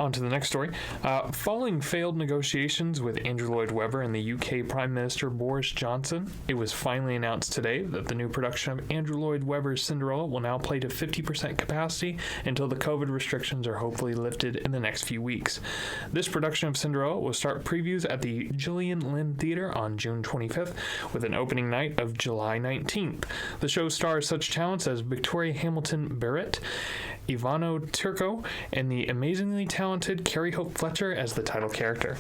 On to the next story. Following failed negotiations with Andrew Lloyd Webber and the UK Prime Minister Boris Johnson, it was finally announced today that the new production of Andrew Lloyd Webber's Cinderella will now play to 50% capacity until the COVID restrictions are hopefully lifted in the next few weeks. This production of Cinderella will start previews at the Gillian Lynn Theatre on June 25th with an opening night of July 19th. The show stars such talents as Victoria Hamilton Barrett, Ivano Turco, and the amazingly talented Carrie Hope Fletcher as the title character.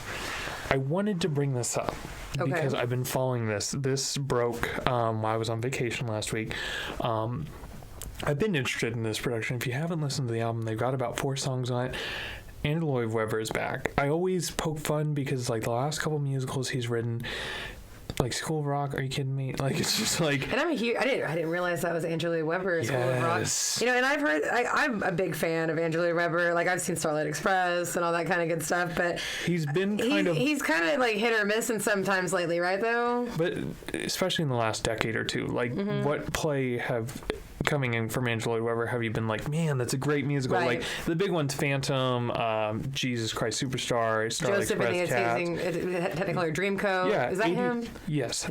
I wanted to bring this up because I've been following this. This broke while I was on vacation last week. I've been interested in this production. If you haven't listened to the album, they've got about 4 songs on it. Andrew Lloyd Webber is back. I always poke fun because like the last couple musicals he's written, like School of Rock, are you kidding me? Like it's just like. And I didn't realize that was Andrew Lloyd Webber. School of Rock. You know, and I'm a big fan of Andrew Lloyd Webber. Like I've seen Starlight Express and all that kind of good stuff. But he's been he's kind of like hit or miss, and sometimes lately, right though. But especially in the last decade or two, like what play have coming in from Andrew Lloyd Webber have you been like, man, that's a great musical? Right. Like the big ones, Phantom, Jesus Christ Superstar, Starlight Express, Cats. Technicolor Dreamcoat. Yeah, is that him? Yes. So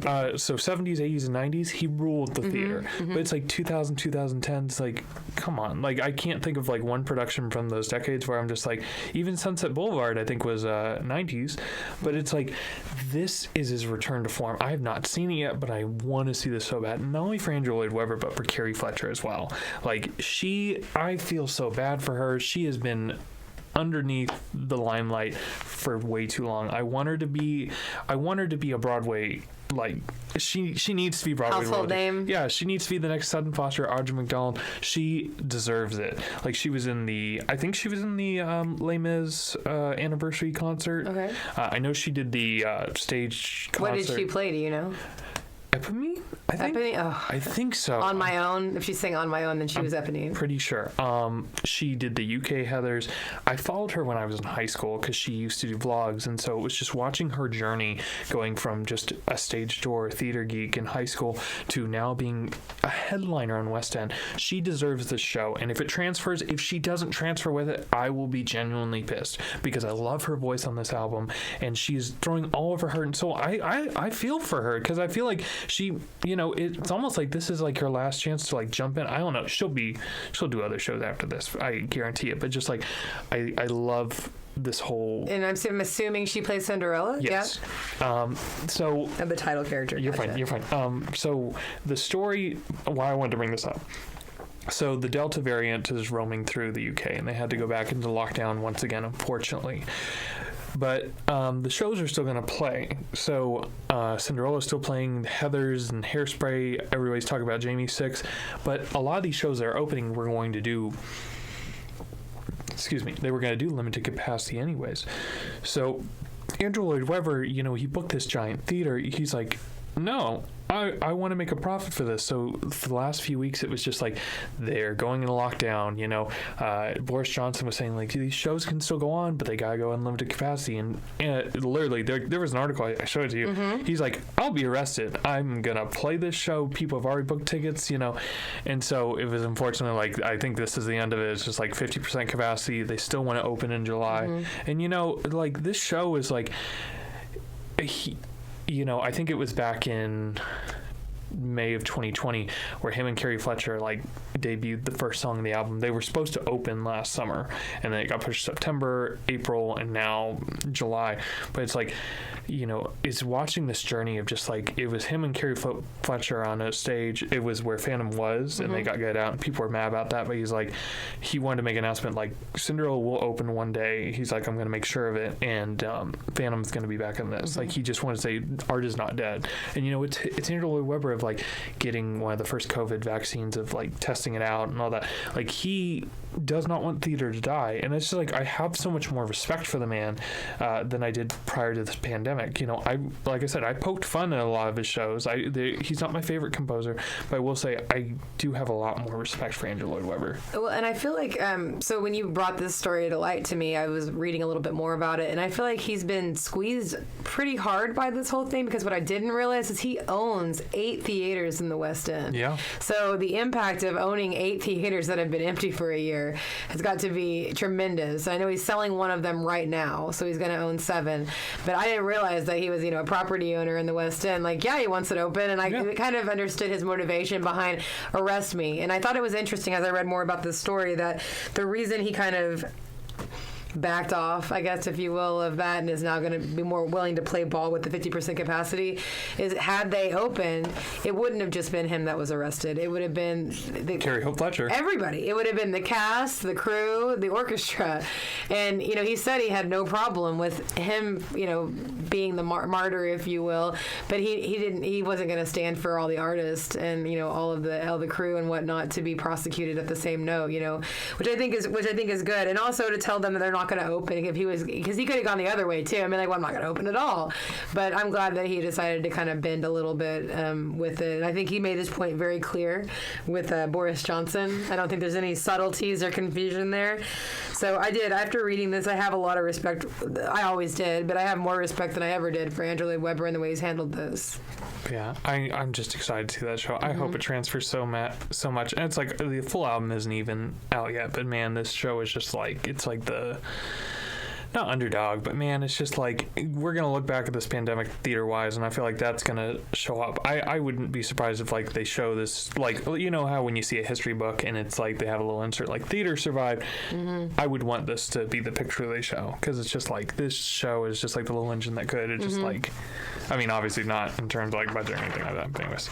70s, 80s, and 90s, he ruled the theater. But it's like 2000, 2010s, like, come on. Like, I can't think of like one production from those decades where I'm just like, even Sunset Boulevard, I think was 90s. But it's like, this is his return to form. I have not seen it yet, but I want to see this so bad. Not only for Andrew Lloyd Webber, but for Carrie Fletcher as well. Like I feel so bad for her. She has been underneath the limelight for way too long. I want her to be a Broadway, like she needs to be Broadway household name. Yeah, she needs to be the next Sutton Foster, Audra McDonald. She deserves it. Like she was in the Les Mis anniversary concert. Okay. I know she did the stage concert. What did she play? Do you know? Eponine? I think so. On My Own. If she's saying On My Own, then she was Eponine. Pretty sure. She did the UK Heathers. I followed her when I was in high school because she used to do vlogs, and so it was just watching her journey going from just a stage door theater geek in high school to now being a headliner on West End. She deserves this show, and if she doesn't transfer with it, I will be genuinely pissed because I love her voice on this album, and she's throwing all of her heart and soul. I feel for her because I feel like she, you know, it's almost like this is like her last chance to like jump in. I don't know. She'll do other shows after this. I guarantee it. But just like, I love this whole. And I'm assuming she plays Cinderella. Yes. Yeah. So. And the title character. You're fine. So the story. Why I wanted to bring this up. So the Delta variant is roaming through the UK, and they had to go back into lockdown once again, unfortunately. But the shows are still going to play. So Cinderella's still playing, Heathers and Hairspray. Everybody's talking about Jamie 6. But a lot of these shows that are opening were going to do... they were going to do limited capacity anyways. So Andrew Lloyd Webber, you know, he booked this giant theater. He's like, no, I want to make a profit for this. So for the last few weeks, it was just like they're going into lockdown. You know, Boris Johnson was saying like these shows can still go on, but they gotta go unlimited capacity. And literally, there was an article I showed it to you. He's like, I'll be arrested. I'm gonna play this show. People have already booked tickets. You know, and so it was unfortunately like I think this is the end of it. It's just like 50% capacity. They still want to open in July, and you know, like this show is like. You know, I think it was back in May of 2020 where him and Carrie Fletcher like debuted the first song of the album. They were supposed to open last summer, and then it got pushed to September, April, and now July. But it's like, you know, it's watching this journey of just like it was him and Carrie Fletcher on a stage. It was where Phantom was, and they got get out, and people were mad about that. But he's like, he wanted to make an announcement like Cinderella will open one day. He's like, I'm going to make sure of it, and Phantom's going to be back in this. Like he just wanted to say art is not dead. And you know, it's Andrew Lloyd Webber of like getting one of the first COVID vaccines, of like testing it out and all that. Like he does not want theater to die, and it's just like I have so much more respect for the man than I did prior to this pandemic. You know, like I said, I poked fun at a lot of his shows. He's not my favorite composer, but I will say I do have a lot more respect for Andrew Lloyd Webber. Well, and I feel like so when you brought this story to light to me, I was reading a little bit more about it, and I feel like he's been squeezed pretty hard by this whole thing, because what I didn't realize is he owns 8 theaters in the West End. Yeah. So the impact of owning 8 theaters that have been empty for a year has got to be tremendous. I know he's selling one of them right now, so he's going to own 7. But I didn't realize that he was, a property owner in the West End. Like, yeah, he wants it open, and I kind of understood his motivation behind Arrest Me. And I thought it was interesting as I read more about this story that the reason he kind of backed off, I guess, if you will, of that, and is now going to be more willing to play ball with the 50% capacity, is had they opened, it wouldn't have just been him that was arrested. It would have been Carrie Hope Fletcher. Everybody. It would have been the cast, the crew, the orchestra. And, he said he had no problem with him, being the martyr, if you will, but he wasn't going to stand for all the artists and, all the crew and whatnot to be prosecuted at the same note, which I think is good. And also to tell them that they're not going to open because he could have gone the other way too. I mean, like, well, I'm not going to open at all. But I'm glad that he decided to kind of bend a little bit with it. And I think he made his point very clear with Boris Johnson. I don't think there's any subtleties or confusion there. So after reading this, I have a lot of respect. I always did, but I have more respect than I ever did for Andrew Lloyd Webber and the way he's handled this. Yeah, I'm just excited to see that show. I hope it transfers so much. And it's like the full album isn't even out yet, but man, this show is just like, it's like the, not underdog, but man, it's just like, we're going to look back at this pandemic theater-wise, and I feel like that's going to show up. I wouldn't be surprised if, like, they show this, like, how when you see a history book and it's like they have a little insert, like, theater survived. I would want this to be the picture they show, because it's just like, this show is just like the little engine that could. It's just like, I mean, obviously not in terms of, like, budget or anything like that, but anyways.